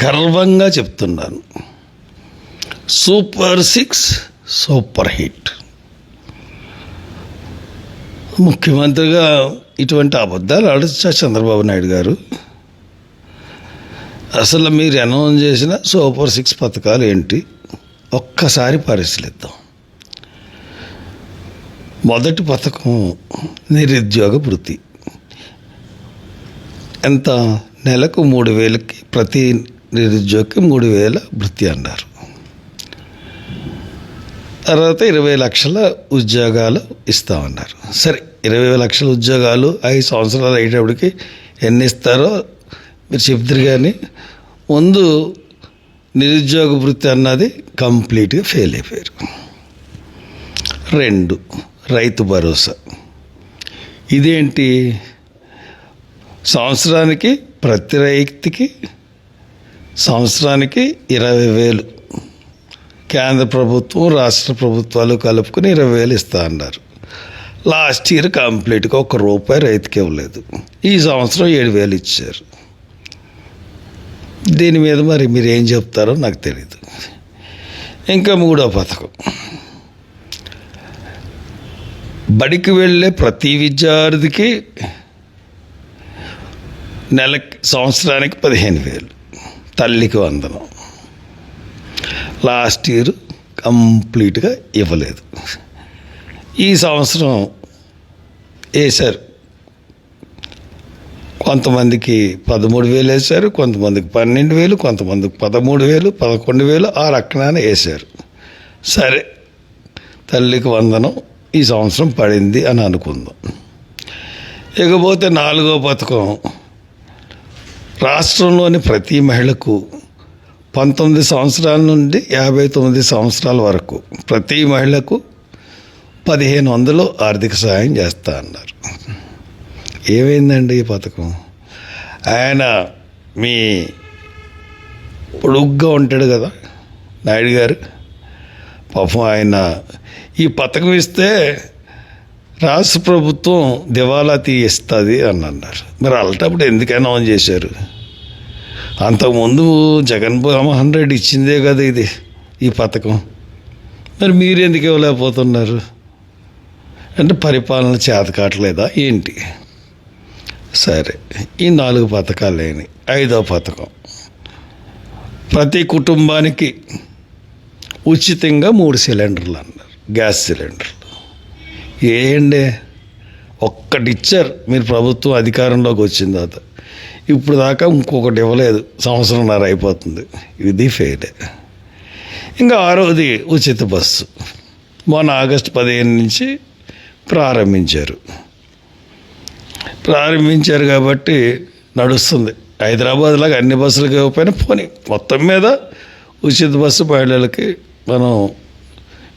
గర్వంగా చెప్తున్నాను, super 6 super hit. ముఖ్యమంత్రిగా ఇటువంటి అబద్ధాలు ఆడొచ్చా చంద్రబాబు నాయుడు గారు? అసలు మీరు అనౌన్స్ చేసిన సూపర్ 6 పథకాలు ఏంటి ఒక్కసారి పరిశీలిద్దాం. మొదటి పథకం నిరుద్యోగ వృత్తి. ఎంత? నెలకు 3,000కి ప్రతి నిరుద్యోగికి 3,000 వృత్తి అన్నారు. తర్వాత 20 లక్షల ఉద్యోగాలు ఇస్తామన్నారు. సరే, 20 లక్షల ఉద్యోగాలు 5 సంవత్సరాలు అయ్యేటప్పటికి ఎన్ని ఇస్తారో మీరు చెప్తారు. కానీ ముందు నిరుద్యోగ వృత్తి అన్నది కంప్లీట్గా ఫెయిల్ అయిపోయారు. 2, రైతు భరోసా. ఇదేంటి? సంవత్సరానికి ప్రతి రైతుకి సంవత్సరానికి 20,000 కేంద్ర ప్రభుత్వం రాష్ట్ర ప్రభుత్వాలు కలుపుకొని 20,000 ఇస్తా అన్నారు. లాస్ట్ ఇయర్ కంప్లీట్గా ₹1 రైతుకి ఇవ్వలేదు. ఈ సంవత్సరం 7,000 ఇచ్చారు. దీని మీద మరి మీరు ఏం చెప్తారో నాకు తెలియదు. ఇంకా 3వ పథకం, బడికి వెళ్ళే ప్రతి విద్యార్థికి సంవత్సరానికి 15,000, తల్లికి వందనం. లాస్ట్ ఇయర్ కంప్లీట్గా ఇవ్వలేదు. ఈ సంవత్సరం వేశారు. కొంతమందికి 13,000 వేశారు, కొంతమందికి 12,000, కొంతమందికి 13,000, 11,000 ఆ రకనాన వేశారు. సరే, తల్లికి వందనం ఈ సంవత్సరం పడింది అని అనుకుందాం. ఇకపోతే 4వ పథకం, రాష్ట్రంలోని ప్రతి మహిళకు 19 సంవత్సరాల నుండి 59 సంవత్సరాల వరకు ప్రతి మహిళకు 1,500 ఆర్థిక సహాయం చేస్తా అన్నారు. ఏమైందండి ఈ పథకం? ఆయన మీ పొడుగ్గా ఉంటాడు కదా నాయుడు గారు, పాపం ఆయన ఈ పథకం ఇస్తే రాష్ట్ర ప్రభుత్వం దివాలా తీయిస్తుంది అని అన్నారు. మరి అలాంటప్పుడు ఎందుకైనా ఆన్ చేశారు? అంతకుముందు జగన్మోహన్ రెడ్డి ఇచ్చిందే కదా ఇది, ఈ పథకం. మరి మీరు ఎందుకు ఇవ్వలేకపోతున్నారు? అంటే పరిపాలన చేత కావట్లేదా ఏంటి? సరే, ఈ 4 పథకాలేని 5వ పథకం, ప్రతి కుటుంబానికి ఉచితంగా 3 సిలిండర్లు అన్నారు, గ్యాస్ సిలిండర్లు. ఏండే, ఒక్కటి ఇచ్చారు మీరు ప్రభుత్వం అధికారంలోకి వచ్చిన తర్వాత. ఇప్పుడు దాకా ఇంకొకటి ఇవ్వలేదు, సంవత్సరంన్నర అయిపోతుంది. ఇది ఫెయిలే. ఇంకా 6వది ఉచిత బస్సు. మొన్న ఆగస్టు 15 నుంచి ప్రారంభించారు కాబట్టి నడుస్తుంది. హైదరాబాద్ లాగా అన్ని బస్సులకి ఇవ్వకపోయినా పోనీ మొత్తం మీద ఉచిత బస్సు మహిళలకి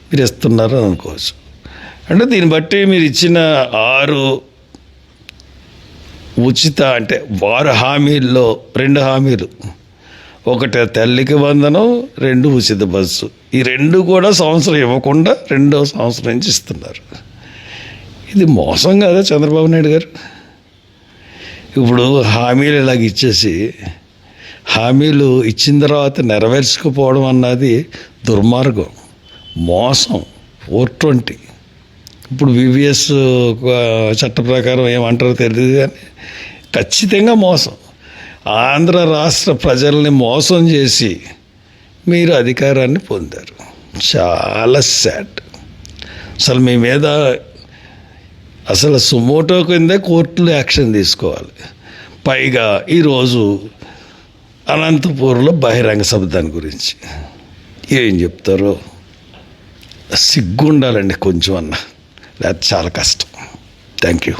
మీరు ఇస్తున్నారు అనుకోవచ్చు. అంటే దీన్ని బట్టి మీరు ఇచ్చిన 6 ఉచిత అంటే 6 హామీల్లో 2 హామీలు, ఒకటి తల్లికి వందనం, 2 ఉచిత బస్సు. ఈ 2 కూడా సంవత్సరం ఇవ్వకుండా 2వ సంవత్సరం నుంచి ఇస్తున్నారు. ఇది మోసం కదా చంద్రబాబు నాయుడు గారు? ఇప్పుడు హామీలు ఇలాగ ఇచ్చేసి హామీలు ఇచ్చిన తర్వాత నెరవేర్చకపోవడం అన్నది దుర్మార్గం, మోసం. 420 ఇప్పుడు వివిఎస్ చట్ట ప్రకారం ఏమంటారో తెలియదు, కానీ ఖచ్చితంగా మోసం. ఆంధ్ర రాష్ట్ర ప్రజల్ని మోసం చేసి మీరు అధికారాన్ని పొందారు. చాలా సాడ్. అసలు మీ మీద అసలు సుమోటో కిందే కోర్టులు యాక్షన్ తీసుకోవాలి. పైగా ఈరోజు అనంతపూర్లో బహిరంగ సభ దాని గురించి ఏం చెప్తారో సిగ్గుండాలండి కొంచెం అన్న, లేకపోతే చాలా కష్టం. Thank you.